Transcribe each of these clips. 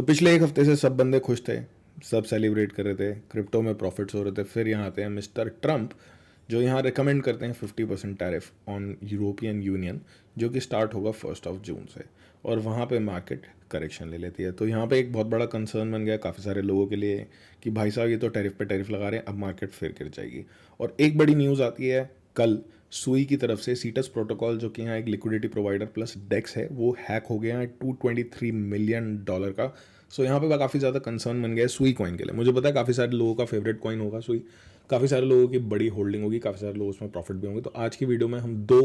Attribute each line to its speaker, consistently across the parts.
Speaker 1: पिछले एक हफ्ते से सब बंदे खुश थे, सब सेलिब्रेट कर रहे थे, क्रिप्टो में प्रॉफिट्स हो रहे थे। फिर यहाँ आते हैं मिस्टर ट्रम्प, जो यहाँ रिकमेंड करते हैं 50% टैरिफ ऑन यूरोपियन यूनियन, जो कि स्टार्ट होगा 1 जून से। और वहाँ पे मार्केट करेक्शन ले लेती है। तो यहाँ पे एक बहुत बड़ा कंसर्न बन गया काफ़ी सारे लोगों के लिए कि भाई साहब ये तो टैरिफ पे टैरिफ लगा रहे हैं, अब मार्केट फिर गिर जाएगी। और एक बड़ी न्यूज़ आती है कल सुई की तरफ से, सीटस प्रोटोकॉल जो कि यहाँ एक लिक्विडिटी प्रोवाइडर प्लस डेक्स है, वो हैक हो गया है $223 मिलियन का। सो यहाँ पे काफ़ी ज़्यादा कंसर्न बन गया है सुई कॉइन के लिए। मुझे पता है काफ़ी सारे लोगों का फेवरेट कॉइन होगा सुई, काफ़ी सारे लोगों की बड़ी होल्डिंग होगी, काफ़ी सारे लोग उसमें प्रॉफिट भी होंगे। तो आज की वीडियो में हम दो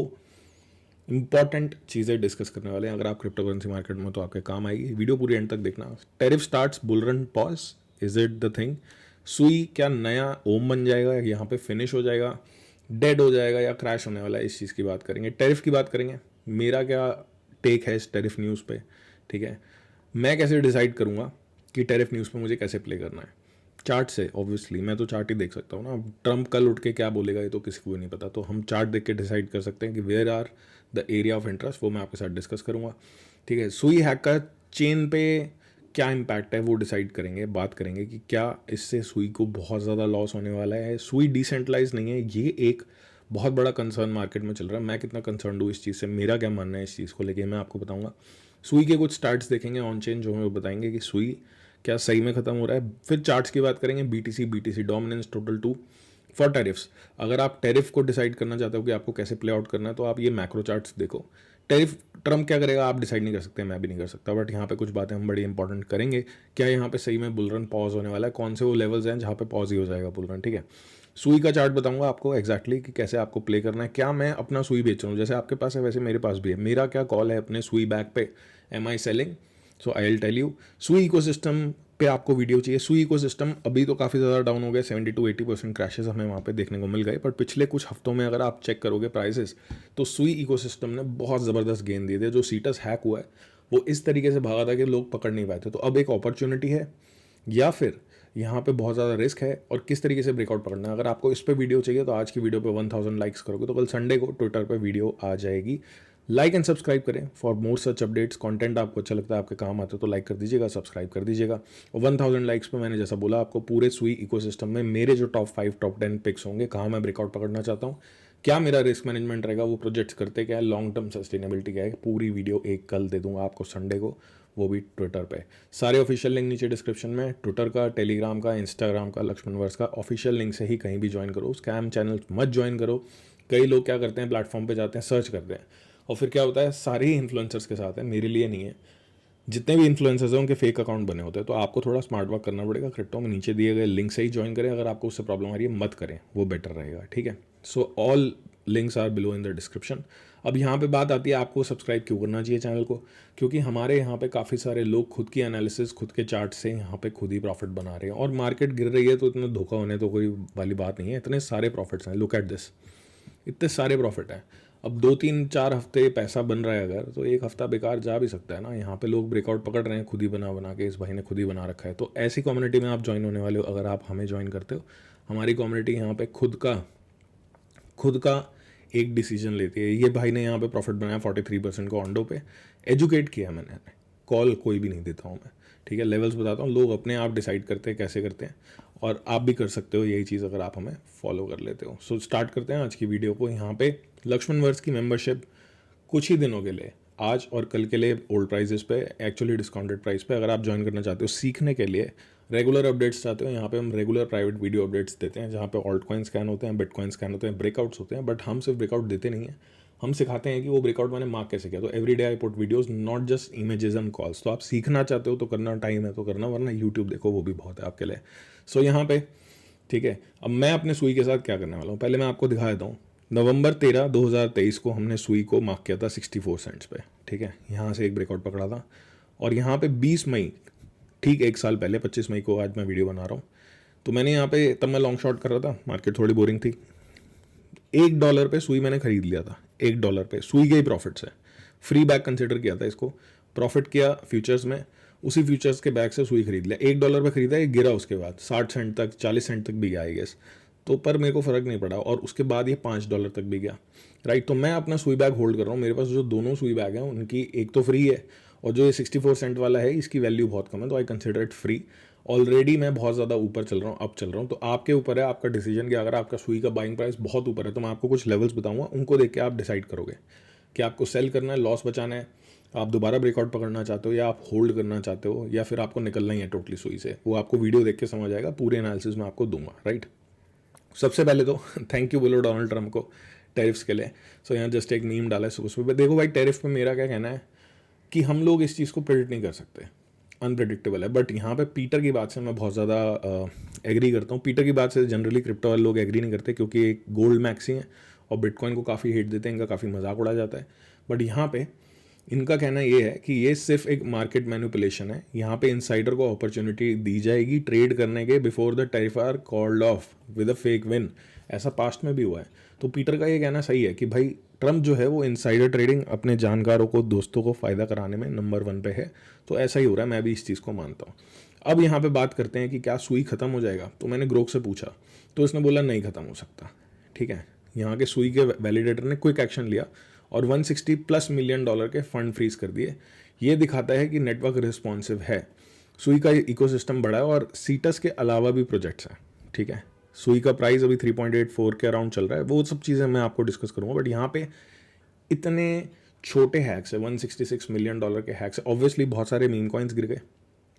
Speaker 1: इंपॉर्टेंट चीज़ें डिस्कस करने वाले हैं। अगर आप क्रिप्टो करेंसी मार्केट में तो आपके काम आएगी, वीडियो पूरी एंड तक देखना। Tariff starts, bull run pause, is it the thing? सुई क्या नया ओम बन जाएगा, यहाँ पे फिनिश हो जाएगा, डेड हो जाएगा, या क्रैश होने वाला है? इस चीज़ की बात करेंगे, टैरिफ की बात करेंगे, मेरा क्या टेक है इस टैरिफ न्यूज़ पे, ठीक है। मैं कैसे डिसाइड करूँगा कि टैरिफ न्यूज़ पे मुझे कैसे प्ले करना है? चार्ट से, ऑब्वियसली मैं तो चार्ट ही देख सकता हूँ ना। अब ट्रम्प कल उठ के क्या बोलेगा ये तो किसी को भी नहीं पता, तो हम चार्ट देख के डिसाइड कर सकते हैं कि where are the area of interest, वो मैं आपके साथ डिस्कस करूँगा, ठीक है। सुई हैक का चेन पे क्या इम्पैक्ट है वो डिसाइड करेंगे, बात करेंगे कि क्या इससे सुई को बहुत ज़्यादा लॉस होने वाला है। सुई डिसेंट्रलाइज नहीं है, ये एक बहुत बड़ा कंसर्न मार्केट में चल रहा है। मैं कितना कंसर्न हूँ इस चीज़ से, मेरा क्या मानना है इस चीज़ को लेके, मैं आपको बताऊंगा। सुई के कुछ स्टार्ट्स देखेंगे ऑन चेन, जो हमें बताएंगे कि सुई क्या सही में ख़त्म हो रहा है। फिर चार्ट्स की बात करेंगे, BTC dominance total 2 for tariffs. अगर आप टैरिफ को डिसाइड करना चाहते हो कि आपको कैसे प्ले आउट करना है, तो आप ये मैक्रो चार्ट्स देखो। टैरिफ ट्रम्प क्या करेगा आप डिसाइड नहीं कर सकते, मैं भी नहीं कर सकता, बट यहाँ पे कुछ बातें हम बड़ी इंपॉर्टेंट करेंगे। क्या यहाँ पे सही में बुल रन पॉज होने वाला है, कौन से वो लेवल्स हैं जहाँ पे पॉज ही हो जाएगा बुल रन, ठीक है। सुई का चार्ट बताऊंगा आपको एग्जैक्टली कि कैसे आपको प्ले करना है। क्या मैं अपना सुई बेच रहा हूँ, जैसे आपके पास है वैसे मेरे पास भी है, मेरा क्या कॉल है अपने सुई बैग पे, am I selling? So I will tell you. Sui ecosystem पे आपको वीडियो चाहिए। सुई इकोसिस्टम अभी तो काफ़ी ज़्यादा डाउन हो गया, 70 to 80% क्रैशेस हमें वहाँ पे देखने को मिल गए, पर पिछले कुछ हफ्तों में अगर आप चेक करोगे प्राइसेस, तो सुई इकोसिस्टम ने बहुत ज़बरदस्त गेन दिए थे। जो सीटस हैक हुआ है वो इस तरीके से भागा था कि लोग पकड़ नहीं पाए थे। तो अब एक अपॉर्चुनिटी है या फिर यहाँ पे बहुत ज़्यादा रिस्क है, और किस तरीके से ब्रेकआउट पकड़ना है। अगर आपको इस पे वीडियो चाहिए तो आज की वीडियो पे 1000 लाइक्स करोगे तो कल संडे को ट्विटर पे वीडियो आ जाएगी। लाइक एंड सब्सक्राइब करें for more such updates. Content आपको अच्छा लगता है, आपके काम आता है, तो लाइक कर दीजिएगा, सब्सक्राइब कर दीजिएगा। और 1000 लाइक्स पे मैंने जैसा बोला आपको, पूरे सुई इकोसिस्टम में मेरे जो टॉप 5 टॉप 10 पिक्स होंगे, कहाँ मैं ब्रेकआउट पकड़ना चाहता हूँ, क्या मेरा रिस्क मैनेजमेंट रहेगा, वो प्रोजेक्ट्स करते क्या है, लॉन्ग टर्म सस्टेनेबिलिटी क्या है, पूरी वीडियो एक कल दे दूंगा आपको संडे को, वो भी ट्विटर पे। सारे ऑफिशियल लिंक नीचे डिस्क्रिप्शन में, ट्विटर का, टेलीग्राम का, इंस्टाग्राम का, लक्ष्मण वर्स का ऑफिशियल लिंक से ही कहीं भी ज्वाइन करो। स्कैम चैनल मत ज्वाइन करो। कई लोग क्या करते हैं, प्लेटफॉर्म पे जाते हैं, सर्च करते हैं, और फिर क्या होता है, सारे ही इन्फ्लुएंसर्स के साथ है, मेरे लिए नहीं है। जितने भी इन्फ्लुएंसर्स हैं उनके फेक अकाउंट बने होते हैं, तो आपको थोड़ा स्मार्ट वर्क करना पड़ेगा। क्रिप्टो में नीचे दिए गए लिंक से ही ज्वाइन करें। अगर आपको उससे प्रॉब्लम आ रही है मत करें, वो बेटर रहेगा, ठीक है। So all links are below in the description. अब यहाँ पे बात आती है आपको सब्सक्राइब क्यों करना चाहिए चैनल को, क्योंकि हमारे यहाँ पे काफ़ी सारे लोग खुद की एनालिसिस, खुद के चार्ट से यहाँ पे खुद ही प्रॉफिट बना रहे हैं, और मार्केट गिर रही है तो इतना धोखा होने तो कोई वाली बात नहीं है। इतने सारे प्रॉफिट्स हैं, लुक एट दिस, इतने सारे प्रॉफिट हैं। अब 2 3 4 हफ्ते पैसा बन रहा है अगर, तो एक हफ्ता बेकार जा भी सकता है ना। यहाँ पे लोग ब्रेकआउट पकड़ रहे हैं खुद ही बना बना के, इस भाई ने खुद ही बना रखा है। तो ऐसी कम्युनिटी में आप ज्वाइन होने वाले हो अगर आप हमें ज्वाइन करते हो। हमारी कम्युनिटी यहाँ पे खुद का एक डिसीजन लेती है। ये भाई ने यहाँ पे प्रॉफिट बनाया 43% को ऑन्डो पे, एजुकेट किया मैंने, कॉल कोई भी नहीं देता हूँ मैं, ठीक है। लेवल्स बताता हूँ, लोग अपने आप डिसाइड करते हैं कैसे करते हैं, और आप भी कर सकते हो यही चीज़ अगर आप हमें फॉलो कर लेते हो। सो स्टार्ट करते हैं आज की वीडियो को। यहाँ पे लक्ष्मण वर्स की मेंबरशिप कुछ ही दिनों के लिए, आज और कल के लिए, ओल्ड प्राइजेस पे, एक्चुअली डिस्काउंटेड प्राइस पे, अगर आप ज्वाइन करना चाहते हो सीखने के लिए, रेगुलर अपडेट्स चाहते हो, यहाँ पे हम रेगुलर प्राइवेट वीडियो अपडेट्स देते हैं, जहाँ पे ऑल्ट कॉइन स्कैन होते हैं, बिटकॉइन स्कैन होते हैं, ब्रेकआउट्स होते हैं। बट हम सिर्फ ब्रेकआउट देते नहीं हैं, हम सिखाते हैं कि वो ब्रेकआउट मैंने मार्क कैसे किया। तो every day I put videos, not just images and calls. तो आप सीखना चाहते हो तो करना, टाइम है तो करना, वरना यूट्यूब देखो, वो भी बहुत है आपके लिए। सो यहाँ पे ठीक है। अब मैं अपने सुई के साथ क्या करने वाला हूँ, पहले मैं आपको दिखा देता हूँ। नवंबर 13 2023 को हमने सुई को मार्क किया था 64 सेंट्स पे, ठीक है। यहाँ से एक ब्रेकआउट पकड़ा था, और यहाँ पे 20 मई, ठीक एक साल पहले, 25 मई को आज मैं वीडियो बना रहा हूँ, तो मैंने यहाँ पे, तब मैं लॉन्ग शॉट कर रहा था, मार्केट थोड़ी बोरिंग थी, $1 पे सुई मैंने खरीद लिया था। $1 पे सुई के ही प्रॉफिट से, फ्री बैग कंसिडर किया था इसको, प्रॉफिट किया फ्यूचर्स में, उसी फ्यूचर्स के बैग से सुई खरीद लिया। $1 पे खरीदा, ये गिरा उसके बाद 60 सेंट तक, 40 सेंट तक भी गया आई गेस, तो पर मेरे को फ़र्क नहीं पड़ा, और उसके बाद ये $5 तक भी गया, राइट। तो मैं अपना सुई बैग होल्ड कर रहा हूँ। मेरे पास जो दोनों सुई बैग हैं उनकी एक तो फ्री है, और जो ये 64 सेंट वाला है इसकी वैल्यू बहुत कम है, तो I consider it free. Already मैं बहुत ज़्यादा ऊपर चल रहा हूँ, अब चल रहा हूँ, तो आपके ऊपर है आपका डिसीजन कि अगर आपका सुई का बाइंग प्राइस बहुत ऊपर है तो मैं आपको कुछ लेवल्स बताऊंगा, उनको देख के आप डिसाइड करोगे कि आपको सेल करना है, लॉस बचाना है, आप दोबारा ब्रेकआउट पकड़ना चाहते हो, या आप होल्ड करना चाहते हो, या फिर आपको निकलना ही है टोटली सुई से। वो आपको वीडियो देख के समझ आएगा, पूरे एनालिसिस में आपको दूंगा, राइट। सबसे पहले तो थैंक यू बोलो डोनाल्ड ट्रम्प को टैरिफ्स के लिए। सो यहाँ जस्ट एक मीम डाला है सुबह सुबह। देखो भाई, टैरिफ पे मेरा क्या कहना है कि हम लोग इस चीज़ को प्रेडिक्ट नहीं कर सकते, अनप्रेडिक्टेबल है। बट यहाँ पे पीटर की बात से मैं बहुत ज़्यादा एग्री करता हूँ। पीटर की बात से जनरली क्रिप्टो वाले लोग एग्री नहीं करते, क्योंकि एक गोल्ड मैक्सी है और बिटकॉइन को काफ़ी हेट देते हैं, इनका काफ़ी मजाक उड़ा जाता है। बट यहाँ पे इनका कहना ये है कि ये सिर्फ एक मार्केट मैनिपुलेशन है, यहाँ पे इनसाइडर को अपॉर्चुनिटी दी जाएगी ट्रेड करने के before the tariff are called off with a fake win. ऐसा पास्ट में भी हुआ है। तो पीटर का ये कहना सही है कि भाई ट्रम्प जो है वो इनसाइडर ट्रेडिंग अपने जानकारों को, दोस्तों को फ़ायदा कराने में नंबर 1 पे है। तो ऐसा ही हो रहा है, मैं भी इस चीज़ को मानता हूँ। अब यहाँ पे बात करते हैं कि क्या सुई ख़त्म हो जाएगा। तो मैंने ग्रोक से पूछा तो उसने बोला नहीं ख़त्म हो सकता, ठीक है। यहाँ के सुई के वैलिडेटर ने क्विक एक्शन लिया और 160+ मिलियन डॉलर के फंड फ्रीज कर दिए। ये दिखाता है कि नेटवर्क रिस्पॉन्सिव है, सुई का इकोसिस्टम बड़ा है और सीटस के अलावा भी प्रोजेक्ट्स हैं, ठीक है। सुई का प्राइस अभी 3.84 के अराउंड चल रहा है, वो सब चीज़ें मैं आपको डिस्कस करूँगा। बट यहाँ पे इतने छोटे हैक्स है, 166 मिलियन डॉलर के हैक्स है। ऑब्वियसली बहुत सारे मीम कॉइन्स गिर गए,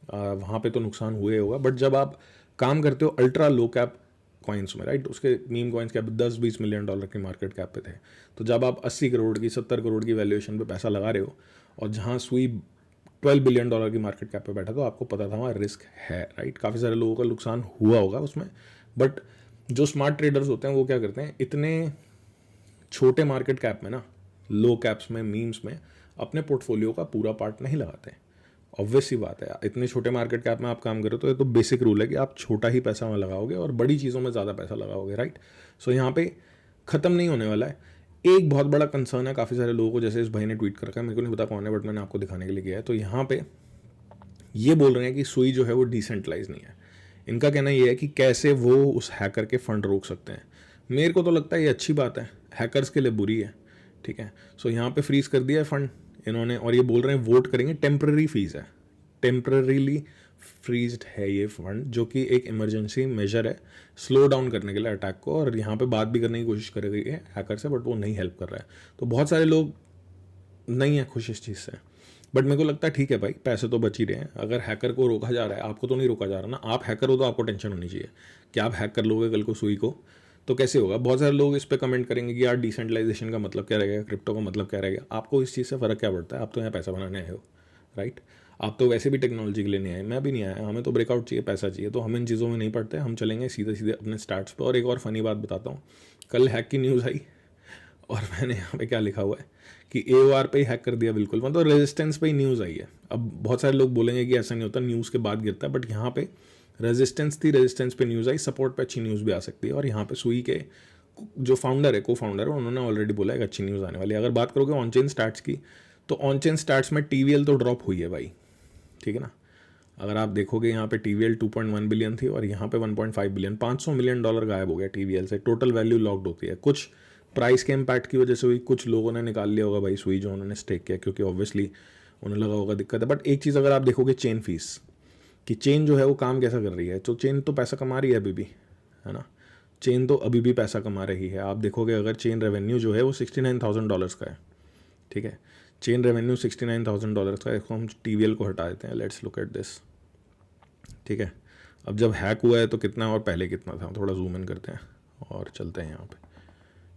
Speaker 1: वहाँ पे तो नुकसान हुए होगा। बट जब आप काम करते हो अल्ट्रा लो कैप कॉइन्स में, राइट, उसके मीम कॉइन्स के 10-20 मिलियन डॉलर की मार्केट कैप पे थे। तो जब आप 80 करोड़ की, 70 करोड़ की वैल्यूएशन पे पैसा लगा रहे हो और जहाँ सुई 12 बिलियन डॉलर की मार्केट कैप पे बैठा, तो आपको पता था वहाँ रिस्क है, राइट। काफ़ी सारे लोगों का नुकसान हुआ होगा उसमें। बट जो स्मार्ट ट्रेडर्स होते हैं वो क्या करते हैं, इतने छोटे मार्केट कैप में ना, लो कैप्स में, मीम्स में अपने पोर्टफोलियो का पूरा पार्ट नहीं लगाते। ऑब्वियस सी बात है, इतने छोटे मार्केट कैप में आप काम करो तो ये तो बेसिक रूल है कि आप छोटा ही पैसा वहाँ लगाओगे और बड़ी चीज़ों में ज़्यादा पैसा लगाओगे, राइट। सो यहाँ पे ख़त्म नहीं होने वाला है। एक बहुत बड़ा कंसर्न है काफ़ी सारे लोगों को, जैसे इस भाई ने ट्वीट कर रखा है, मेरे को नहीं पता कौन है, बट मैंने आपको दिखाने के लिए किया है। तो यहाँ पे ये बोल रहे हैं कि सुई जो है वो डिसेंट्रलाइज नहीं है। इनका कहना ये है कि कैसे वो उस हैकर के फंड रोक सकते हैं। मेरे को तो लगता है ये अच्छी बात है, हैकर्स के लिए बुरी है, ठीक है। सो यहाँ पे फ्रीज कर दिया है फंड इन्होंने, और ये बोल रहे हैं वोट करेंगे, टेम्प्रेरी फीस है, टेम्प्रेरीली फ्रीज्ड है ये फंड, जो कि एक इमरजेंसी मेजर है स्लो डाउन करने के लिए अटैक को। और यहाँ पे बात भी करने की कोशिश कर रही है हैकर से, बट वो नहीं हेल्प कर रहा है। तो बहुत सारे लोग नहीं है खुश इस चीज़ से। बट मेरे को लगता है ठीक है भाई, पैसे तो बच ही रहे हैं। अगर हैकर को रोका जा रहा है, आपको तो नहीं रोका जा रहा ना, आप हैकर हो तो आपको टेंशन होनी चाहिए कि आप हैक कर लोगे कल को सुई को, तो कैसे होगा। बहुत सारे लोग इस पर कमेंट करेंगे कि यार डिसेंट्रलाइजेशन का मतलब क्या रहेगा, क्रिप्टो का मतलब क्या रहेगा। आपको इस चीज़ से फ़र्क क्या पड़ता है, आप तो यहाँ पैसा बनाने आए हो, राइट। आप तो वैसे भी टेक्नोलॉजी के लिए नहीं आए, मैं भी नहीं आया, हमें तो ब्रेकआउट चाहिए, पैसा चाहिए। तो हम इन चीज़ों में नहीं पड़ते, हम चलेंगे सीधे सीधे अपने स्टार्ट्स पर। और एक और फनी बात बताता हूँ, कल हैक की न्यूज़ आई और मैंने यहाँ पे क्या लिखा हुआ है कि AOR पे ही हैक कर दिया, बिल्कुल मतलब रेजिस्टेंस पे ही न्यूज़ आई है। अब बहुत सारे लोग बोलेंगे कि ऐसा नहीं होता, न्यूज़ के बाद गिरता है, बट यहाँ पे रेजिस्टेंस थी, रेजिस्टेंस पे न्यूज़ आई, सपोर्ट पे अच्छी न्यूज़ भी आ सकती है। और यहाँ पे सुई के जो फाउंडर है, को फाउंडर है, उन्होंने ऑलरेडी बोला है कि अच्छी न्यूज़ आने वाली है। अगर बात करोगे ऑन चेन स्टार्ट्स की, तो ऑन चेन स्टार्ट्स में TVL तो ड्रॉप हुई है भाई, ठीक है ना। अगर आप देखोगे यहाँ पे TVL 2.1 बिलियन थी और यहाँ पे 1.5 बिलियन, 500 मिलियन डॉलर गायब हो गया TVL से। टोटल वैल्यू लॉक्ड होती है, कुछ प्राइस के इम्पैक्ट की वजह से हुई, कुछ लोगों ने निकाल लिया होगा भाई सुई जो उन्होंने स्टेक किया, क्योंकि ऑब्वियसली उन्हें लगा होगा दिक्कत है। बट एक चीज़ अगर आप देखोगे चेन फीस, कि चेन जो है वो काम कैसा कर रही है, तो चेन तो पैसा कमा रही है अभी भी, है ना। चेन तो अभी भी पैसा कमा रही है। आप देखोगे अगर चेन रेवेन्यू जो है वो $69,000 का है, ठीक है। चेन रेवेन्यू $69,000 का है। इसको हम TVL को हटा देते हैं, लेट्स लुक एट दिस, ठीक है। अब जब हैक हुआ है तो कितना और पहले कितना था, थोड़ा जूम इन करते हैं और चलते हैं यहाँ पे,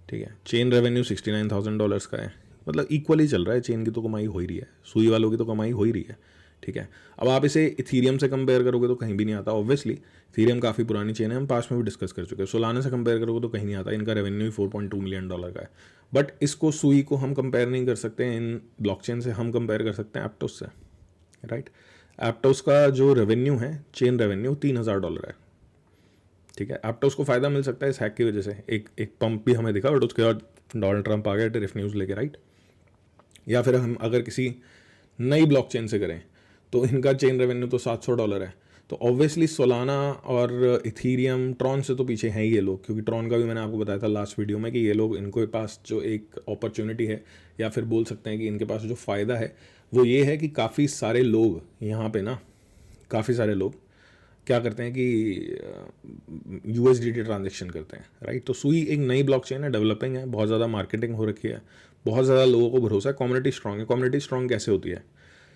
Speaker 1: ठीक है। चेन रेवेन्यू $69,000 का है, मतलब इक्वली चल रहा है। चेन की तो कमाई हो ही रही है, सुई वालों की तो कमाई हो ही रही है, ठीक है। अब आप इसे इथीरियम से कंपेयर करोगे तो कहीं भी नहीं आता। ऑब्वियसली इथीरियम काफ़ी पुरानी चेन है, हम पास में भी डिस्कस कर चुके हैं। सोलाना से कंपेयर करोगे तो कहीं नहीं आता, इनका रेवेन्यू 4.2 मिलियन डॉलर का है। बट इसको सुई को हम कंपेयर नहीं कर सकते इन ब्लॉकचेन से, हम कंपेयर कर सकते हैं एप्टोस से, राइट। एप्टोस का जो रेवेन्यू है, चेन रेवेन्यू $3,000 है, ठीक है। एप्टोस को फ़ायदा मिल सकता है इस हैक की वजह से, एक पंप भी हमें दिखा, बट उसके बाद डोनाल्ड ट्रंप आ गया टेरिफ न्यूज़ लेके, राइट। या फिर हम अगर किसी नई ब्लॉकचेन से करें तो इनका चेन रेवेन्यू तो $700 है, तो ऑब्वियसली सोलाना और इथीरियम, ट्रॉन से तो पीछे हैं ही ये लोग, क्योंकि ट्रॉन का भी मैंने आपको बताया था लास्ट वीडियो में कि ये लोग, इनके पास जो एक अपॉर्चुनिटी है, या फिर बोल सकते हैं कि इनके पास जो फ़ायदा है वो ये है कि काफ़ी सारे लोग यहाँ पे ना, काफ़ी सारे लोग क्या करते हैं कि USDT ट्रांजेक्शन करते हैं, राइट। तो सुई एक नई ब्लॉकचेन है, डेवलपिंग है, बहुत ज़्यादा मार्केटिंग हो रखी है, बहुत ज़्यादा लोगों को भरोसा है, कम्युनिटी स्ट्रांग है। कम्युनिटी स्ट्रांग कैसे होती है?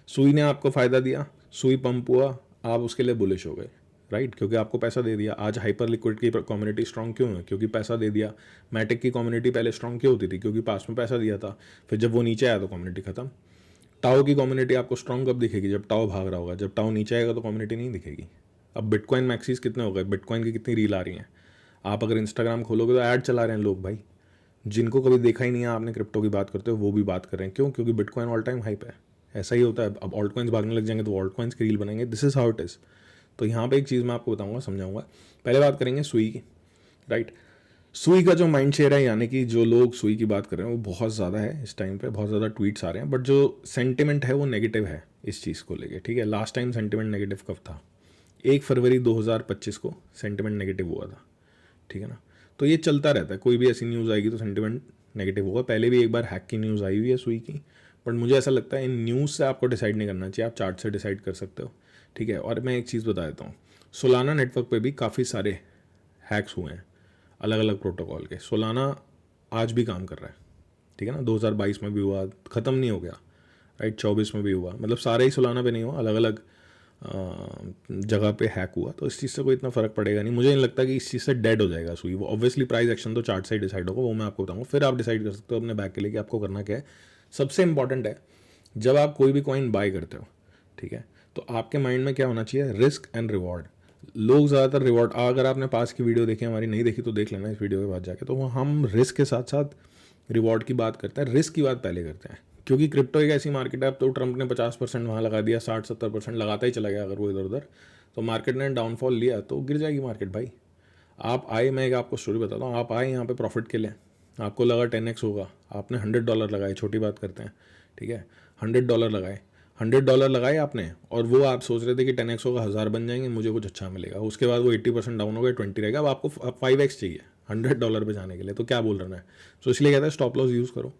Speaker 1: सुई ने आपको फ़ायदा दिया, सुई पंप हुआ, आप उसके लिए बुलिश हो गए, राइट, क्योंकि आपको पैसा दे दिया। आज हाइपर लिक्विड की कम्युनिटी स्ट्रांग क्यों है? क्योंकि पैसा दे दिया। मैटिक की कम्युनिटी पहले स्ट्रांग क्यों होती थी? क्योंकि पास में पैसा दिया था। फिर जब वो नीचे आया तो कम्युनिटी खत्म। टाओ की कम्युनिटी आपको स्ट्रांग कब दिखेगी? जब टाओ भाग रहा होगा। जब टाओ नीचे आएगा तो कम्युनिटी नहीं दिखेगी। अब बिटकॉइन मैक्सीज कितने हो गए? बिटकॉइन की कितनी रील आ रही हैं? आप अगर इंस्टाग्राम खोलोगे तो ऐड चला रहे हैं लोग भाई, जिनको कभी देखा ही नहीं है आपने क्रिप्टो की बात करते हो, वो भी बात कर रहे हैं। क्यों? क्योंकि बिटकॉइन ऑल टाइम हाइप है। ऐसा ही होता है। अब ऑल्ट कॉइन्स भागने लग जाएंगे तो ऑल्ट कॉइन्स की रील बनाएंगे। This is how it is. तो यहाँ पे एक चीज़ मैं आपको बताऊंगा, समझाऊंगा। पहले बात करेंगे सुई की, राइट। सुई का जो माइंड शेयर है, यानी कि जो लोग सुई की बात कर रहे हैं वो बहुत ज़्यादा है इस टाइम पे, बहुत ज़्यादा ट्वीट्स आ रहे हैं, बट जो सेंटिमेंट है वो नेगेटिव है इस चीज़ को लेके, ठीक है। लास्ट टाइम सेंटिमेंट नेगेटिव कब था? 1 फरवरी 2025 को सेंटिमेंट नेगेटिव हुआ था, ठीक है ना। तो ये चलता रहता है, कोई भी ऐसी न्यूज़ आएगी तो सेंटिमेंट नेगेटिव होगा। पहले भी एक बार हैक की न्यूज़ आई हुई है सुई की, बट मुझे ऐसा लगता है इन न्यूज़ से आपको डिसाइड नहीं करना चाहिए, आप चार्ट से डिसाइड कर सकते हो, ठीक है। और मैं एक चीज़ बता देता हूँ, सोलाना नेटवर्क पे भी काफ़ी सारे हैक्स हुए हैं अलग अलग प्रोटोकॉल के। सोलाना आज भी काम कर रहा है, ठीक है ना। 2022 में भी हुआ, ख़त्म नहीं हो गया, राइट। 24 में भी हुआ, मतलब सारे ही सोलाना पे नहीं हुआ, अलग अलग जगह पे हैक हुआ। तो इस चीज़ से कोई इतना फ़र्क पड़ेगा नहीं, मुझे नहीं लगता कि इस चीज़ से डेड हो जाएगा सुई। वो ऑब्वियसली प्राइस एक्शन तो चार्ट से ही डिसाइड होगा, वो मैं आपको बताऊंगा, फिर आप डिसाइड कर सकते हो अपने बैक के लिए कि आपको करना क्या है। सबसे इंपॉर्टेंट है, जब आप कोई भी कॉइन बाय करते हो, ठीक है, तो आपके माइंड में क्या होना चाहिए? Risk and reward. लोग ज़्यादातर रिवॉर्ड, अगर आपने पास की वीडियो देखी, हमारी नहीं देखी तो देख लेना इस वीडियो के बाद जाके, तो हम रिस्क के साथ साथ रिवॉर्ड की बात करते हैं, रिस्क की बात पहले करते हैं। क्योंकि क्रिप्टो एक ऐसी मार्केट है, अब तो ट्रंप ने 50% वहाँ लगा दिया, 60-70% लगाता ही चला गया अगर वो इधर उधर, तो मार्केट ने डाउनफॉल लिया तो गिर जाएगी मार्केट भाई। आप आए, मैं एक आपको स्टोरी बताता हूँ, आप आए यहाँ पे प्रॉफिट के लिए, आपको लगा 10x होगा, आपने $100 लगाए, छोटी बात करते हैं, ठीक है, $100 लगाए, $100 लगाए आपने, और वो आप सोच रहे थे कि 10x होगा, 1000 बन जाएंगे, मुझे कुछ अच्छा मिलेगा। उसके बाद वो 80% डाउन हो गया, 20 रहेगा, अब आपको 5x चाहिए $100 पे जाने के लिए, तो क्या बोल रहा है? तो इसलिए कहता है स्टॉप लॉस यूज़ करो,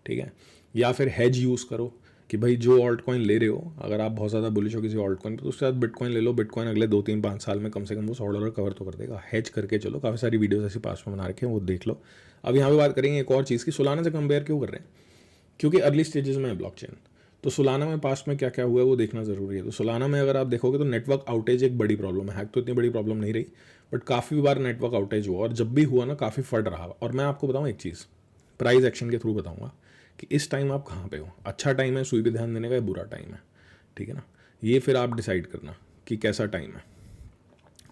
Speaker 1: ठीक है, या फिर हेज यूज़ करो कि भाई जो ऑल्ट कॉइन ले रहे हो, अगर आप बहुत ज़्यादा बुलिश हो किसी ऑल्ट कॉइन पर, तो उसके बाद बिटकॉइन ले लो। बिटकॉइन अगले 2-3-5 साल में कम से कम वो $100 कवर तो कर देगा। हेज करके चलो, काफ़ी सारी वीडियोस ऐसी पास में बना रखे हैं, वो देख लो। अब यहाँ पे बात करेंगे एक और चीज़ की, सोलाना से कंपेयर क्यों कर रहे हैं? क्योंकि अर्ली स्टेजेस में है ब्लॉकचेन। तो सोलाना में पास्ट में क्या क्या हुआ है वो देखना ज़रूरी है। तो सोलाना में अगर आप देखोगे तो नेटवर्क आउटेज एक बड़ी प्रॉब्लम है। हैक तो इतनी बड़ी प्रॉब्लम नहीं रही, बट काफ़ी बार नेटवर्क आउटेज हुआ, और जब भी हुआ ना काफ़ी फट रहा। और मैं आपको बताऊँ एक चीज़, प्राइस एक्शन के थ्रू बताऊँगा कि इस टाइम आप कहाँ पे हो। अच्छा टाइम है सुई पे ध्यान देने का, या बुरा टाइम है, ठीक है ना। ये फिर आप डिसाइड करना कि कैसा टाइम है,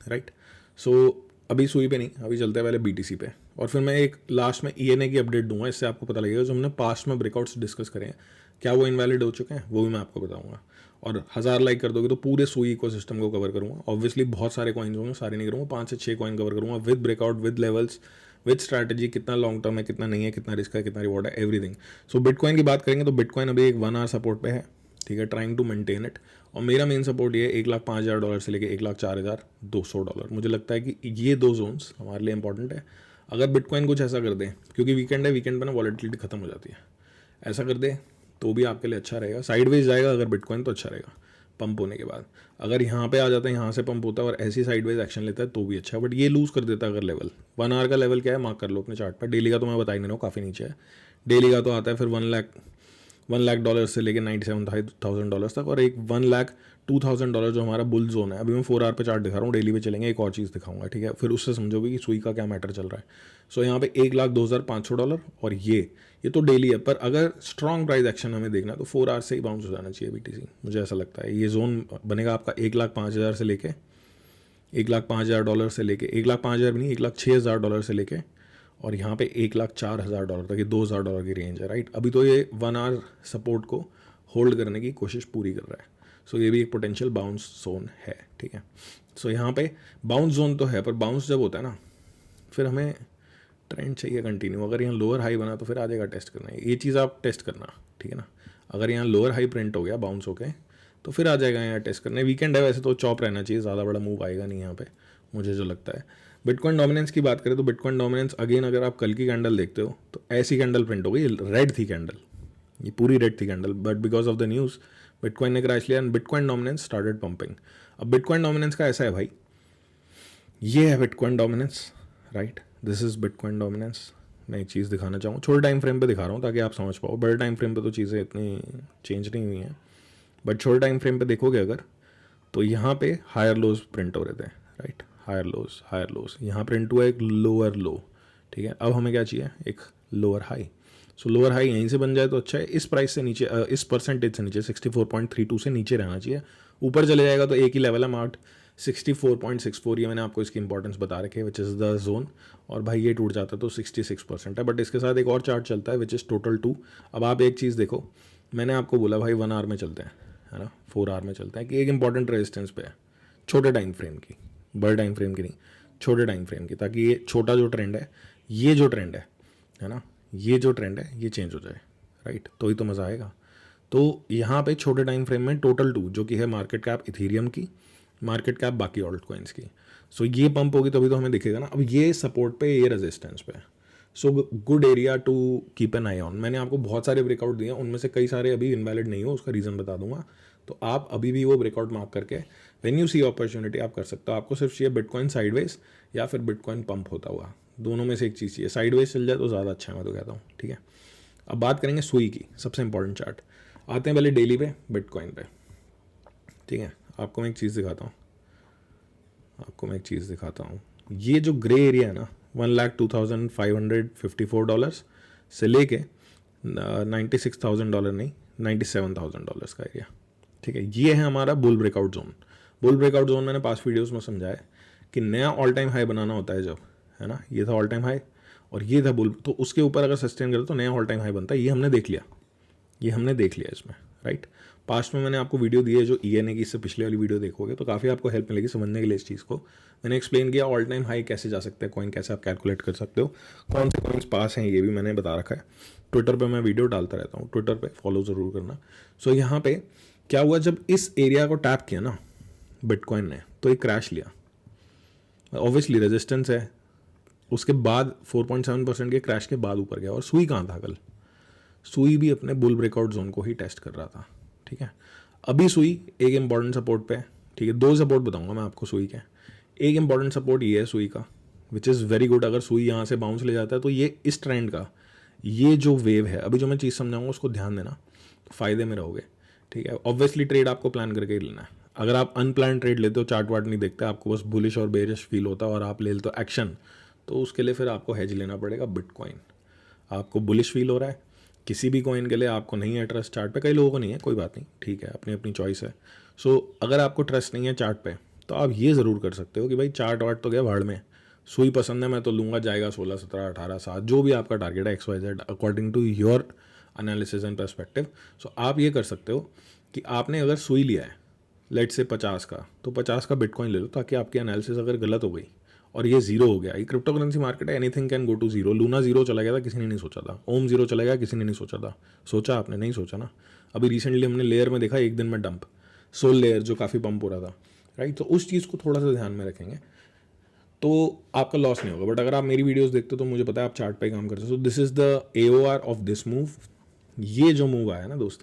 Speaker 1: राइट। सो अभी सुई पे नहीं, अभी चलते हैं पहले BTC पे, और फिर मैं एक लास्ट में ENA की अपडेट दूंगा, इससे आपको पता लगेगा जो हमने पास्ट में ब्रेकआउट्स डिस्कस करें हैं क्या वो इनवैलिड हो चुके हैं, वो भी मैं आपको बताऊंगा। और 1000 लाइक कर दोगे तो पूरे सुई इकोसिस्टम को कवर करूंगा। ऑब्वियसली बहुत सारे कॉइन्स होंगे, सारे नहीं करूँगा, 5 से 6 कॉइन कवर करूँगा, with breakout, with levels, with strategy, कितना लॉन्ग टर्म है, कितना नहीं है, कितना रिस्क है, कितना रिवॉर्ड है, एवरीथिंग। सो बिटकॉइन की बात करेंगे तो बिटकॉइन अभी एक 1 आवर सपोर्ट पे है, ठीक है, ट्राइंग टू मेंटेन इट। और मेरा मेन सपोर्ट ये है $1,05,000 से लेके $1,04,200। मुझे लगता है कि ये दो जोन्स हमारे लिए इंपॉर्टेंट है। अगर बिटकॉइन कुछ ऐसा कर दे, क्योंकि वीकेंड है, वीकेंड पे ना वॉलेटिलिटी खत्म हो जाती है, ऐसा कर दे तो भी आपके लिए अच्छा रहेगा। साइडवेज जाएगा अगर बिटकॉइन तो अच्छा रहेगा पंप होने के बाद। अगर यहाँ पे आ जाता है, यहाँ से पंप होता है और ऐसी साइडवेज एक्शन लेता है तो भी अच्छा है, बट ये लूज़ कर देता है अगर लेवल। 1 आवर का लेवल क्या है मार्क कर लो अपने चार्ट पर। डेली का तो मैं बता ही नहीं रहा हूँ, काफ़ी नीचे है। डेली का तो आता है फिर $1,00,000 से लेके $97,000 तक, और एक $1,02,000 जो हमारा बुल जोन है। अभी मैं 4 आवर पे चार्ट दिखा रहा हूँ, डेली पे चलेंगे एक और चीज़ दिखाऊंगा, ठीक है, फिर उससे समझोगे कि सुई का क्या मैटर चल रहा है। सो यहाँ पे $1,02,500, और ये तो डेली है, पर अगर स्ट्रॉन्ग प्राइस एक्शन हमें देखना है तो 4 आवर से ही बाउंस हो जाना चाहिए BTC, मुझे ऐसा लगता है। ये जोन बनेगा आपका $1,05,000 से लेके $1,05,000 से लेके 1,05,000 भी नहीं, $1,06,000 से लेके, और यहाँ पे $1,04,000 तक, ये $2,000 की रेंज है, राइट। अभी तो ये 1 आवर सपोर्ट को होल्ड करने की कोशिश पूरी कर रहा है। सो ये भी एक पोटेंशियल बाउंस जोन है, ठीक है। सो यहाँ पे बाउंस जोन तो है, पर बाउंस जब होता है ना, फिर हमें ट्रेंड चाहिए कंटिन्यू। अगर यहाँ लोअर हाई बना तो फिर आ जाएगा टेस्ट करना, ये चीज़ आप टेस्ट करना, ठीक है ना। अगर यहाँ लोअर हाई प्रिंट हो गया बाउंस होके, तो फिर आ जाएगा यहाँ टेस्ट करने। वीकेंड है वैसे तो चॉप रहना चाहिए, ज़्यादा बड़ा मूव आएगा नहीं यहाँ पे, मुझे जो लगता है। बिटकॉइन डोमिनेंस की बात करें तो बिटकॉइन डोमिनेंस अगेन अगर आप कल की कैंडल देखते हो तो ऐसी कैंडल प्रिंट हो गई, रेड थी कैंडल, ये पूरी रेड थी candle, but because of the news bitcoin ने क्रैश लिया and bitcoin dominance started pumping. अब बिटकॉइन डोमिनेंस का ऐसा है भाई, ये है bitcoin dominance, right, this is bitcoin dominance. मैं एक चीज़ दिखाना चाहूँ, छोटे टाइम फ्रेम पे दिखा रहा हूँ ताकि आप समझ पाओ, बड़े टाइम फ्रेम पे तो चीज़ें इतनी चेंज नहीं हुई हैं, बट छोटे टाइम फ्रेम पे देखोगे अगर तो यहाँ पे हायर लोज प्रिंट हो रहे थे, राइट, हायर लोज यहाँ प्रिंट हुआ एक लोअर लो, ठीक है। अब हमें क्या चाहिए, एक लोअर हाई। सो लोअर हाई यहीं से बन जाए तो अच्छा है, इस प्राइस से नीचे, इस परसेंटेज से नीचे 64.32 से नीचे रहना चाहिए। ऊपर चले जाएगा तो एक ही लेवल है मार्ट 64.64, ये मैंने आपको इसकी इंपॉर्टेंस बता रखी है, विच इज़ द जोन। और भाई ये टूट जाता है तो 66% है, बट इसके साथ एक और चार्ट चलता है विच इज़ टोटल 2। अब आप एक चीज़ देखो, मैंने आपको बोला भाई 1 आवर में चलते हैं, है ना, 4 आवर में चलते हैं, कि एक इंपॉर्टेंट रेजिस्टेंस पे है छोटे टाइम फ्रेम की, बड़े टाइम फ्रेम की नहीं, छोटे टाइम फ्रेम की, ताकि ये छोटा जो ट्रेंड है, ये जो ट्रेंड है ना, ये जो ट्रेंड है ये चेंज हो जाए, राइट, तो ही तो मज़ा आएगा। तो यहाँ पे छोटे टाइम फ्रेम में टोटल 2 जो कि है मार्केट कैप इथेरियम की, मार्केट कैप बाकी ऑल्ट कॉइन्स की। सो ये पंप होगी तभी तो हमें दिखेगा ना। अब ये सपोर्ट पे, ये रेजिस्टेंस पे, so good area to keep an eye on. मैंने आपको बहुत सारे ब्रेकआउट दिए, उनमें से कई सारे अभी इनवैलिड नहीं हो, उसका रीज़न बता दूंगा। तो आप अभी भी वो ब्रेकआउट मार्क करके व्हेन यू सी अपॉर्चुनिटी आप कर सकते हो। आपको सिर्फ चाहिए बिटकॉइन साइडवेज या फिर बिटकॉइन पंप होता हुआ, दोनों में से एक चीज़ चाहिए। साइडवेज चल जाए तो ज़्यादा अच्छा है, मैं तो कहता हूँ, ठीक है। अब बात करेंगे सुई की, सबसे इंपॉर्टेंट चार्ट। आते हैं पहले डेली पे, बिटकॉइन पे, ठीक है। आपको मैं एक चीज़ दिखाता हूँ, ये जो ग्रे एरिया है ना, $1,02,554 से लेके $96,000 नहीं, $97,000 का एरिया, ठीक है। ये है हमारा bull breakout zone. Bull breakout zone मैंने पास वीडियोस में समझाया कि नया ऑल टाइम हाई बनाना होता है जब, है ना, ये था ऑल टाइम हाई और ये था बुल, तो उसके ऊपर अगर सस्टेन करे तो नया ऑल टाइम हाई बनता है। ये हमने देख लिया, इसमें, राइट। पास्ट में मैंने आपको वीडियो दी है जो ENA की, इससे पिछले वाली वीडियो देखोगे तो काफ़ी आपको हेल्प मिलेगी समझने के लिए इस चीज़ को। मैंने एक्सप्लेन किया ऑल टाइम हाई कैसे जा सकते हैं, कॉइन कैसे आप कैलकुलेट कर सकते हो, कौन से कॉइन्स पास हैं, ये भी मैंने बता रखा है। ट्विटर पे मैं वीडियो डालता रहता हूँ, ट्विटर पे फॉलो ज़रूर करना। सो यहाँ पे क्या हुआ, जब इस एरिया को टैप किया ना बिटकॉइन ने, तो एक क्रैश लिया, ऑब्वियसली रेजिस्टेंस है, उसके बाद 4.7% के क्रैश के बाद ऊपर गया। और सुई कहाँ था कल, सुई भी अपने बुल ब्रेकआउट जोन को ही टेस्ट कर रहा था, ठीक है। अभी सुई एक इंपॉर्टेंट सपोर्ट पे है, ठीक है। 2 सपोर्ट बताऊंगा मैं आपको सुई के। एक इंपॉर्टेंट सपोर्ट ये है सुई का, विच इज़ वेरी गुड। अगर सुई यहाँ से बाउंस ले जाता है तो ये इस ट्रेंड का, ये जो वेव है, अभी जो मैं चीज़ समझाऊंगा उसको ध्यान देना, तो फ़ायदे में रहोगे, ठीक है। ऑब्वियसली ट्रेड आपको प्लान करके ही लेना है। अगर आप अनप्लान ट्रेड लेते हो, चार्ट वार्ट नहीं देखते, आपको बस बुलिश और बेरिश फील होता है और आप ले लेते हो एक्शन, तो उसके लिए फिर आपको हेज लेना पड़ेगा बिटकॉइन। आपको बुलिश फील हो रहा है किसी भी कॉइन के लिए, आपको नहीं है ट्रस्ट चार्ट पे, कई लोगों को नहीं है, कोई बात नहीं, ठीक है, अपनी अपनी चॉइस है। सो अगर आपको ट्रस्ट नहीं है चार्ट पे तो आप ये ज़रूर कर सकते हो कि भाई चार्ट वार्ट तो गया भाड़ में, सुई पसंद है मैं तो लूँगा, जाएगा 16, 17, 18, 7, जो भी आपका टारगेट है XYZ according to your analysis and perspective. So आप ये कर सकते हो कि आपने अगर सुई लिया है लेट से 50 का, तो 50 का बिटकॉइन ले लो, ताकि आपकी एनालिसिस अगर गलत हो गई और ये जीरो हो गया, ये क्रिप्टो करेंसी मार्केट है, anything can go to zero. Luna zero चला गया था, किसी ने नहीं सोचा था। ओम जीरो चला गया, किसी ने नहीं सोचा था। सोचा आपने, नहीं सोचा ना। अभी रिसेंटली हमने लेयर में देखा एक दिन में डंप, सोल लेयर जो काफ़ी पंप हो रहा था, राइट। तो उस चीज़ को थोड़ा सा ध्यान में रखेंगे तो आपका लॉस नहीं होगा। बट अगर आप मेरी वीडियोस देखते हो तो मुझे पता है आप चार्ट पे काम करते हो। So this is the AOR of this move. ये जो मूव आया ना दोस्त,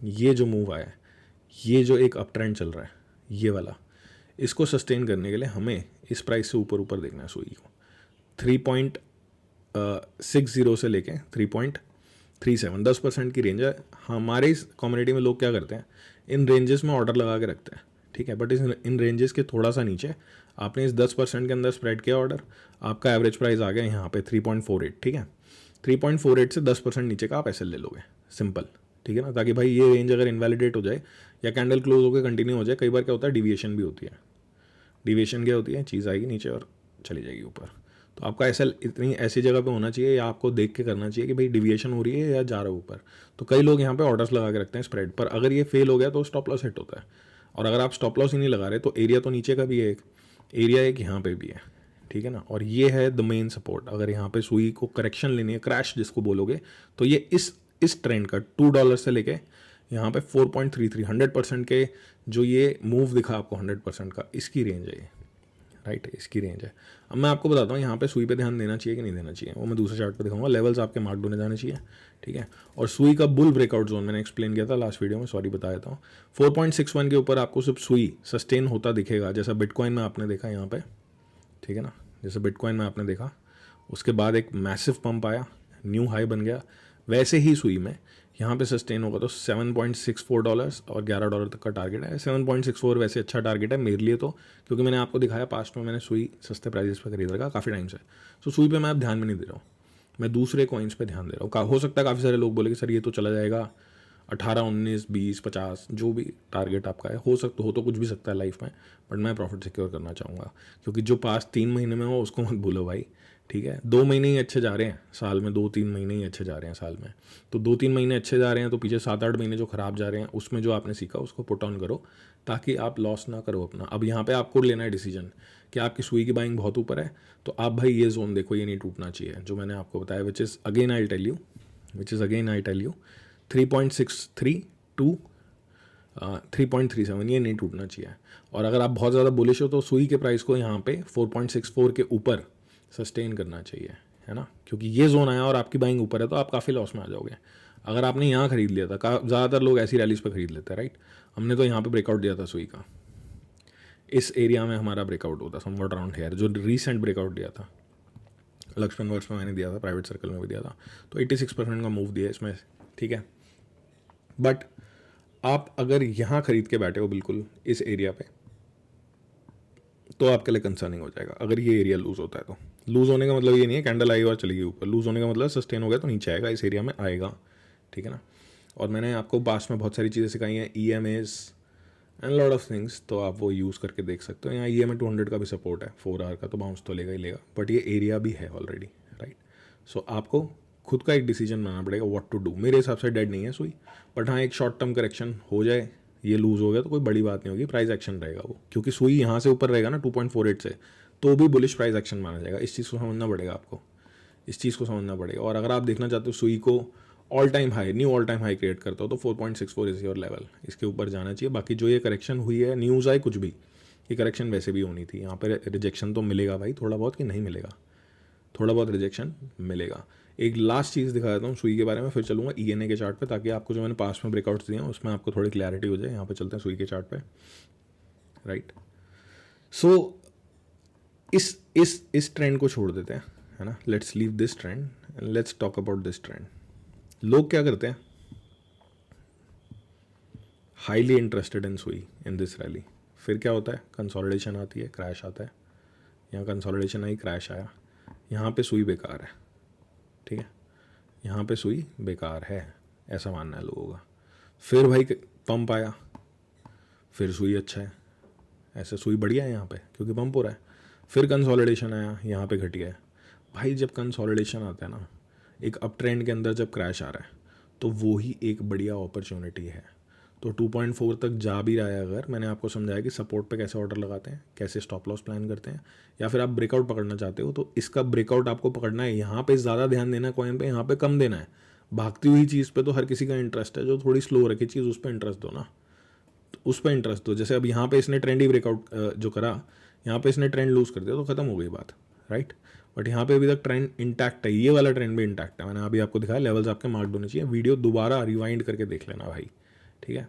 Speaker 1: ये जो मूव आया, ये जो एक अप ट्रेंड चल रहा है, ये वाला, इसको सस्टेन करने के लिए हमें इस प्राइस से ऊपर ऊपर देखना है सुई को। 3.60 से लेके 3.37, 10% की रेंज है। हमारे इस कम्युनिटी में लोग क्या करते हैं, इन रेंजेस में ऑर्डर लगा के रखते हैं, ठीक है। बट इन रेंजेस के थोड़ा सा नीचे आपने इस 10% के अंदर स्प्रेड किया ऑर्डर, आपका एवरेज प्राइस आ गया यहाँ पे 3.48, ठीक है। 3.48 से 10% नीचे का आप ऐसे ले लोगे, सिंपल, ठीक है ना। ताकि भाई ये रेंज अगर इनवैलिडेट हो जाए या कैंडल क्लोज होकर कंटिन्यू हो जाए, कई बार क्या होता है डिविएशन भी होती है। डिविएशन क्या होती है, चीज़ आएगी नीचे और चली जाएगी ऊपर। तो आपका ऐसा इतनी ऐसी जगह पे होना चाहिए या आपको देख के करना चाहिए कि भाई डिविएशन हो रही है या जा रहा है ऊपर। तो कई लोग यहाँ पे ऑर्डर्स लगा के रखते हैं स्प्रेड पर, अगर ये फेल हो गया तो स्टॉप लॉस हिट होता है। और अगर आप स्टॉप लॉस ही नहीं लगा रहे तो एरिया तो नीचे का भी है, एक एरिया एक यहाँ पे भी है, ठीक है ना। और ये है द मेन सपोर्ट। अगर यहाँ पे सुई को करेक्शन लेनी है, क्रैश जिसको बोलोगे, तो ये इस ट्रेंड का $2 से लेके यहाँ पे 4.33 100% के जो ये मूव दिखा आपको 100% का, इसकी रेंज है ये, राइट, इसकी रेंज है। अब मैं आपको बताता हूँ यहाँ पे सुई पे ध्यान देना चाहिए कि नहीं देना चाहिए, वो मैं दूसरे चार्ट पे दिखाऊंगा। लेवल्स आपके मार्क होने जाने चाहिए, ठीक है। और सुई का बुल ब्रेकआउट जोन मैंने एक्सप्लेन किया था लास्ट वीडियो में, सॉरी बताया था। 4.61 के ऊपर आपको सिर्फ सुई सस्टेन होता दिखेगा, जैसा बिटकॉइन में आपने देखा यहाँ पे, ठीक है ना, जैसे बिटकॉइन में आपने देखा। उसके बाद एक मैसिव पंप आया, न्यू हाई बन गया, वैसे ही सुई में यहाँ पे सस्टेन होगा तो $7.64 और $11 तक का टारगेट है। 7.64 वैसे अच्छा टारगेट है मेरे लिए तो, क्योंकि मैंने आपको दिखाया पास्ट में मैंने सुई सस्ते प्राइजेस पे खरीद रखा काफ़ी टाइम से। तो सुई पे मैं अब ध्यान भी नहीं दे रहा हूँ, मैं दूसरे कॉइन्स पे ध्यान दे रहा हूँ। हो सकता है काफ़ी सारे लोग बोले कि सर ये तो चला जाएगा 18, 19, 20, 50, जो भी टारगेट आपका है, हो तो कुछ भी सकता है लाइफ में, बट मैं प्रॉफिट सिक्योर करना चाहूँगा। क्योंकि जो पास्ट 3 महीने में हो उसको मत भूलो भाई, ठीक है। 2 महीने ही अच्छे जा रहे हैं साल में, 2-3 महीने ही अच्छे जा रहे हैं साल में, तो 2-3 महीने अच्छे जा रहे हैं, तो पीछे 7-8 महीने जो ख़राब जा रहे हैं उसमें जो आपने सीखा उसको पुट ऑन करो, ताकि आप लॉस ना करो अपना। अब यहाँ पे आपको लेना है डिसीजन कि आपकी सुई की बाइंग बहुत ऊपर है, तो आप भाई ये जोन देखो, ये नहीं टूटना चाहिए जो मैंने आपको बताया, which is again I tell you 3.63 to 3.37, ये नहीं टूटना चाहिए। और अगर आप बहुत ज़्यादा बुलिश हो तो सुई के प्राइस को यहाँ पे 4.64 के ऊपर सस्टेन करना चाहिए, है ना, क्योंकि ये जोन आया और आपकी बाइंग ऊपर है तो आप काफ़ी लॉस में आ जाओगे। अगर आपने यहाँ खरीद लिया था, ज़्यादातर लोग ऐसी रैलीज पे खरीद लेते हैं, राइट। हमने तो यहाँ पे ब्रेकआउट दिया था सुई का, इस एरिया में हमारा ब्रेकआउट होता समवट अराउंड हेयर, जो रिसेंट ब्रेकआउट दिया था लक्ष्मण वर्क्स में मैंने दिया था, प्राइवेट सर्कल में भी दिया था, तो 86% का मूव दिया इसमें, ठीक है। बट आप अगर यहाँ खरीद के बैठे हो बिल्कुल इस एरिया पे, तो आपके लिए कंसर्निंग हो जाएगा। अगर ये एरिया लूज होता है तो, लूज होने का मतलब ये नहीं है कैंडल आई और चली गई ऊपर, लूज होने का मतलब सस्टेन हो गया तो नीचे आएगा, इस एरिया में आएगा, ठीक है ना। और मैंने आपको पास्ट में बहुत सारी चीज़ें सिखाई हैं, EMAs and lot of things, तो आप वो यूज़ करके देख सकते हो। यहाँ EMA 200 का भी सपोर्ट है, 4 आवर का, तो बाउंस तो लेगा ही लेगा, बट ये एरिया भी है ऑलरेडी, राइट। सो आपको खुद का एक डिसीजन बनाना पड़ेगा व्हाट टू डू। मेरे हिसाब से डेड नहीं है सुई, बट हाँ एक शॉर्ट टर्म करेक्शन हो जाए, ये लूज़ हो गया तो कोई बड़ी बात नहीं होगी, प्राइस एक्शन रहेगा वो, क्योंकि सुई यहाँ से ऊपर रहेगा ना 2.48 से, तो भी बुलिश प्राइस एक्शन माना जाएगा। इस चीज़ को समझना पड़ेगा आपको, इस चीज़ को समझना पड़ेगा। और अगर आप देखना चाहते हो सुई को all time high, knew all time high create करता हो तो 4.64 इज़ योर लेवल, इसके ऊपर जाना चाहिए। बाकी जो ये करेक्शन हुई है, न्यूज़ आए कुछ भी, ये करेक्शन वैसे भी होनी थी। यहाँ पर रिजेक्शन तो मिलेगा भाई थोड़ा बहुत, कि नहीं मिलेगा, थोड़ा बहुत रिजेक्शन मिलेगा। एक लास्ट चीज़ दिखा देता हूँ सुई के बारे में, फिर चलूँगा ENA के चार्ट पे, ताकि आपको जो मैंने पास्ट में ब्रेकआउट्स दिए हैं उसमें आपको थोड़ी क्लैरिटी हो जाए। यहाँ पे चलते हैं सुई के चार्ट पे, राइट। सो इस ट्रेंड को छोड़ देते हैं, है ना, let's leave this trend and let's talk about this trend. लोग क्या करते हैं, हाईली इंटरेस्टेड इन सुई इन दिस रैली, फिर क्या होता है, कंसोलिडेशन आती है, क्रैश आता है। यहाँ कंसोलिडेशन आई, क्रैश आया, यहाँ पे सुई बेकार है, ठीक है, यहाँ पे सुई बेकार है, ऐसा मानना है लोगों का। फिर भाई पंप आया, फिर सुई अच्छा है, ऐसे सुई बढ़िया है यहाँ पे क्योंकि पंप हो रहा है। फिर कंसोलिडेशन आया, यहाँ पे घट गया है। भाई जब कंसोलिडेशन आता है ना, एक अप ट्रेंड के अंदर जब क्रैश आ रहा है, तो वो ही एक बढ़िया अपॉर्चुनिटी है। तो 2.4 तक जा भी रहा है, अगर मैंने आपको समझाया कि सपोर्ट पे कैसे ऑर्डर लगाते हैं, कैसे स्टॉप लॉस प्लान करते हैं, या फिर आप ब्रेकआउट पकड़ना चाहते हो तो इसका ब्रेकआउट आपको पकड़ना है। यहाँ पे ज़्यादा ध्यान देना है कॉइन पे, यहाँ पे कम देना है। भागती हुई चीज़ पे तो हर किसी का इंटरेस्ट है, जो थोड़ी स्लो रखी चीज़ उस पर इंटरेस्ट दो ना, तो उस पर इंटरेस्ट दो। जैसे अब यहाँ पे इसने ट्रेंडी ब्रेकआउट जो करा, यहाँ पे इसने ट्रेंड लूज़ कर दिया तो ख़त्म हो गई बात, राइट। बट यहाँ पे अभी तक ट्रेंड इंटैक्ट है, ये वाला ट्रेंड भी इंटैक्ट है। मैंने अभी आपको दिखाया, लेवल्स आपके मार्क होने चाहिए, वीडियो दोबारा रिवाइंड करके देख लेना भाई, ठीक है।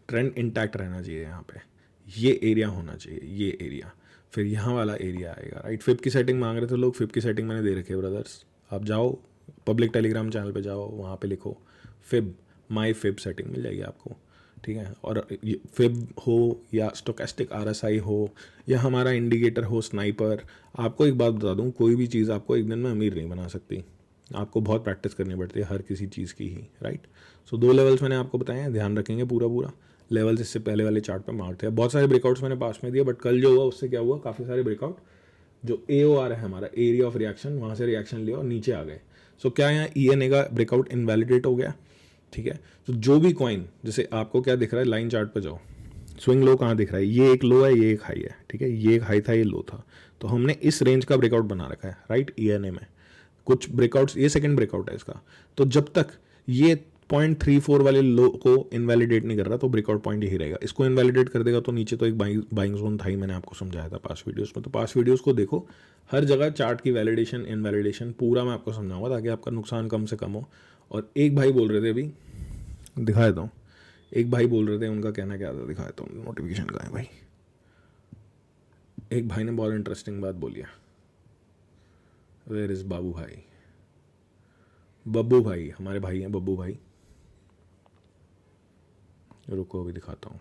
Speaker 1: ट्रेंड इंटैक्ट रहना चाहिए, यहाँ पे ये एरिया होना चाहिए, ये एरिया, फिर यहाँ वाला एरिया आएगा, राइट। फिब की सेटिंग मांग रहे थे लोग, फिब की सेटिंग मैंने दे रखी है ब्रदर्स। आप जाओ पब्लिक टेलीग्राम चैनल पे जाओ, वहाँ पे लिखो फिब, माई फिब सेटिंग मिल जाएगी आपको, ठीक है। और फिब हो या स्टोकेस्टिक RSI हो या हमारा इंडिकेटर हो स्नाइपर, आपको एक बात बता दूँ, कोई भी चीज़ आपको एक दिन में अमीर नहीं बना सकती, आपको बहुत प्रैक्टिस करनी पड़ती है हर किसी चीज़ की ही, राइट। सो 2 लेवल्स मैंने आपको बताए हैं, ध्यान रखेंगे पूरा लेवल्स इससे पहले वाले चार्ट पे मार्क थे। बहुत सारे ब्रेकआउट्स मैंने पास में दिए, बट कल जो हुआ उससे क्या हुआ, काफ़ी सारे ब्रेकआउट जो AOR है हमारा, एरिया ऑफ रिएक्शन, वहाँ से रिएक्शन लिया और नीचे आ गए। सो क्या यहाँ ENA का ब्रेकआउट इनवैलिडेट हो गया, ठीक है। तो जो भी कॉइन, जैसे आपको क्या दिख रहा है, लाइन चार्ट पे जाओ, स्विंग लो कहाँ दिख रहा है, ये एक लो है, ये एक हाई है, ठीक है, ये एक हाई था, ये लो था, तो हमने इस रेंज का ब्रेकआउट बना रखा है, राइट। ENA में कुछ ब्रेकआउट्स, ये सेकंड ब्रेकआउट है इसका, तो जब तक ये 0.34 वाले लो को इनवैलिडेट नहीं कर रहा, तो ब्रेकआउट पॉइंट यही रहेगा। इसको इनवैलिडेट कर देगा तो नीचे तो एक बाइंग जोन था ही, मैंने आपको समझाया था पास्ट वीडियोस में। तो पास्ट वीडियोस को देखो, हर जगह चार्ट की वैलिडेशन इनवैलिडेशन पूरा मैं आपको समझाऊंगा ताकि आपका नुकसान कम से कम हो। और एक भाई बोल रहे थे, अभी दिखा देता हूँ, एक भाई बोल रहे थे, उनका कहना क्या था, दिखा देता हूँ, नोटिफिकेशन का है भाई। एक भाई ने बहुत इंटरेस्टिंग बात बोली है। वेयर इज बाबू भाई, बब्बू भाई, हमारे भाई हैं बब्बू भाई, रुको अभी दिखाता हूँ।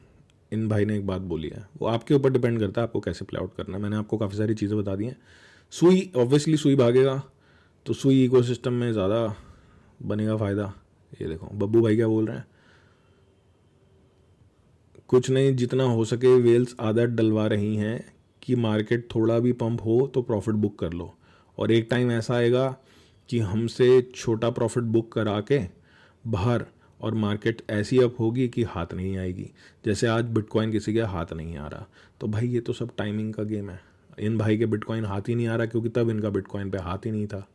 Speaker 1: इन भाई ने एक बात बोली है, वो आपके ऊपर डिपेंड करता है आपको कैसे प्ले आउट करना है। मैंने आपको काफ़ी सारी चीज़ें बता दी हैं। सुई, ऑब्वियसली सुई भागेगा तो सुई इकोसिस्टम में ज़्यादा बनेगा फ़ायदा। ये देखो बब्बू भाई क्या बोल रहे हैं, कुछ नहीं, जितना हो सके वेल्स आदत डलवा रही हैं कि मार्केट थोड़ा भी पंप हो तो प्रॉफिट बुक कर लो, और एक टाइम ऐसा आएगा कि हमसे छोटा प्रॉफिट बुक करा के बाहर, और मार्केट ऐसी अप होगी कि हाथ नहीं आएगी, जैसे आज बिटकॉइन किसी के हाथ नहीं आ रहा। तो भाई ये तो सब टाइमिंग का गेम है। इन भाई के बिटकॉइन हाथ ही नहीं आ रहा क्योंकि तब इनका बिटकॉइन पे हाथ ही नहीं था।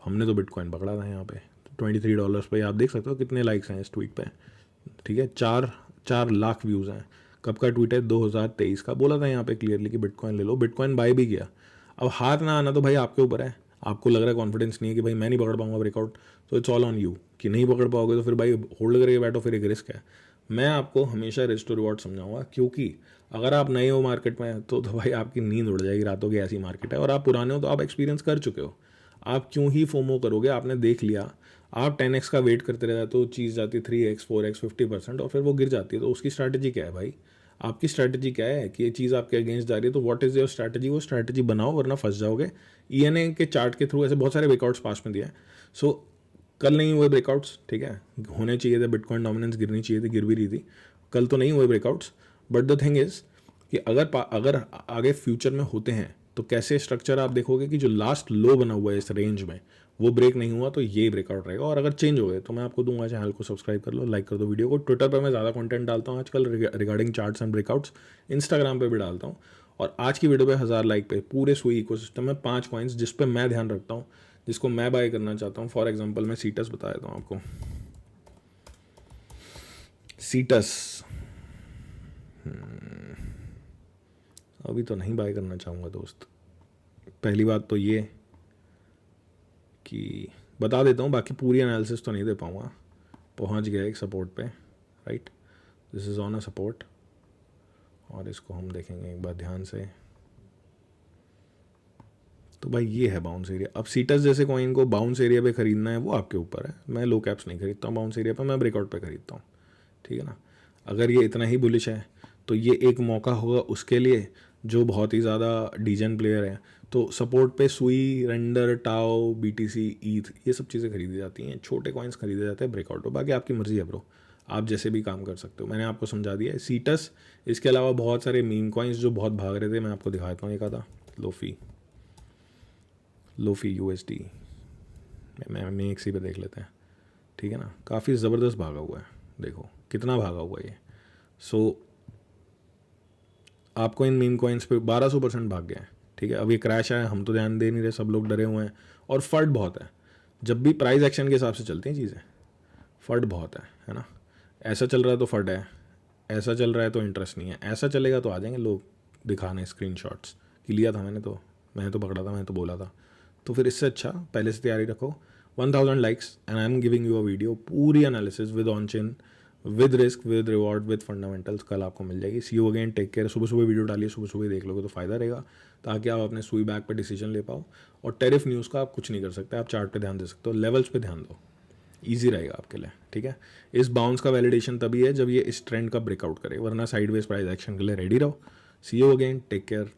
Speaker 1: हमने तो बिटकॉइन पकड़ा था यहाँ पे $23 पे। आप देख सकते हो कितने लाइक्स हैं इस ट्वीट पे, ठीक है, 4 लाख व्यूज़ हैं। कब का ट्वीट है, 2023 का। बोला था यहाँ पे क्लियरली कि बिटकॉइन ले लो, बिटकॉइन बाय भी किया। अब हाथ ना आना तो भाई आपके ऊपर है। आपको लग रहा है कॉन्फिडेंस नहीं है कि भाई मैं नहीं पकड़ पाऊंगा ब्रेकआउट, तो इट्स ऑल ऑन यू कि नहीं पकड़ पाओगे तो फिर भाई होल्ड करके बैठो, फिर एक रिस्क है। मैं आपको हमेशा रिस्क टू रिवॉर्ड समझाऊंगा, क्योंकि अगर आप नए हो मार्केट में तो भाई आपकी नींद उड़ जाएगी रातों की, ऐसी मार्केट है। और आप पुराने हो तो आप एक्सपीरियंस कर चुके हो, आप क्यों ही फोमो करोगे, आपने देख लिया। आप 10x का वेट करते रहते तो चीज़ जाती 3x 4x 50%, और फिर वो गिर जाती है। तो उसकी स्ट्रैटेजी क्या है भाई, आपकी स्ट्रैटेजी क्या है कि ये चीज़ आपके अगेंस्ट जा रही है, तो व्हाट इज़ योर स्ट्रैटेजी, वो स्ट्रैटेजी बनाओ वरना फंस जाओगे। ENA के चार्ट के थ्रू ऐसे बहुत सारे ब्रेकआउट्स पास में दिया है। सो कल नहीं हुए ब्रेकआउट्स, ठीक है, होने चाहिए थे, बिटकॉइन डोमिनेंस गिरनी चाहिए थी, गिर भी रही थी, कल तो नहीं हुए breakouts. But the thing is कि अगर आगे फ्यूचर में होते हैं तो कैसे स्ट्रक्चर आप देखोगे कि जो लास्ट लो बना हुआ है इस रेंज में वो ब्रेक नहीं हुआ तो ये ब्रेकआउट रहेगा। और अगर चेंज हो गए तो मैं आपको दूंगा, चैनल को सब्सक्राइब कर लो, लाइक कर दो वीडियो को। ट्विटर पर मैं ज़्यादा कंटेंट डालता हूँ आजकल regarding charts and breakouts, Instagram पे भी डालता हूँ। और आज की वीडियो पे 1000 लाइक पे पूरे सुई इकोसिस्टम में 5 कॉइन्स जिस पे मैं ध्यान रखता हूँ, जिसको मैं बाय करना चाहता हूँ। फॉर एग्जाम्पल मैं सीटस बता देता हूँ आपको। सीटस अभी तो नहीं बाय करना चाहूँगा दोस्त। पहली बात तो ये कि बता देता हूँ, बाकी पूरी एनालिसिस तो नहीं दे पाऊँगा। पहुँच गया एक सपोर्ट पे, right, this is on a support, और इसको हम देखेंगे एक बार ध्यान से। तो भाई ये है बाउंस एरिया। अब सीटस जैसे कॉइन को बाउंस एरिया पे ख़रीदना है वो आपके ऊपर है। मैं लो कैप्स नहीं खरीदता हूँ बाउंस एरिया पे, मैं ब्रेकआउट पे खरीदता हूँ, ठीक है ना। अगर ये इतना ही बुलिश है तो ये एक मौका होगा उसके लिए जो बहुत ही ज़्यादा डीजन प्लेयर है। तो सपोर्ट पे सुई, रेंडर, टाओ, BTC, ईथ, ये सब चीज़ें खरीदी जाती हैं, छोटे कॉइन्स खरीदे जाते हैं ब्रेकआउट पे। बाकी आपकी मर्जी है ब्रो, आप जैसे भी काम कर सकते हो, मैंने आपको समझा दिया है। सीटस, इसके अलावा बहुत सारे मीम कॉइन्स जो बहुत भाग रहे थे, मैं आपको दिखाता हूँ। एक आधा लोफी USD मैं एक सी पे देख लेते हैं, ठीक है ना, काफ़ी ज़बरदस्त भागा हुआ है, देखो कितना भागा हुआ है ये। सो आपको इन मीम कॉइन्स पे 1200% भाग गया है, ठीक है। अब ये क्रैश है, हम तो ध्यान दे नहीं रहे, सब लोग डरे हुए हैं। और फट बहुत है, जब भी प्राइस एक्शन के हिसाब से चलती हैं चीज़ें, फट बहुत है ना। ऐसा चल रहा है तो फट है, ऐसा चल रहा है तो इंटरेस्ट नहीं है, ऐसा चलेगा तो आ जाएंगे लोग दिखाने स्क्रीनशॉट्स कि लिया था मैंने तो पकड़ा था, मैंने तो बोला था। तो फिर इससे अच्छा पहले से तैयारी रखो। 1000 likes and I am giving you a video, पूरी analysis with on chain, with risk, with reward, with fundamentals, कल आपको मिल जाएगी। See you again, take care. सुबह सुबह वीडियो डालिए, सुबह सुबह देख लोगे तो फ़ायदा रहेगा, ताकि आप अपने सुई बैक पर डिसीजन ले पाओ। और टेरिफ न्यूज़ का आप कुछ नहीं कर सकते, आप चार्ट पे ध्यान दे सकते हो, लेवल्स पे ध्यान दो, ईजी रहेगा आपके लिए, ठीक है। इस बाउंस का वैलिडेशन तभी है जब ये इस ट्रेंड का ब्रेकआउट करे, वरना साइडवेज प्राइस एक्शन के लिए रेडी रहो। सी यू अगेन, टेक केयर।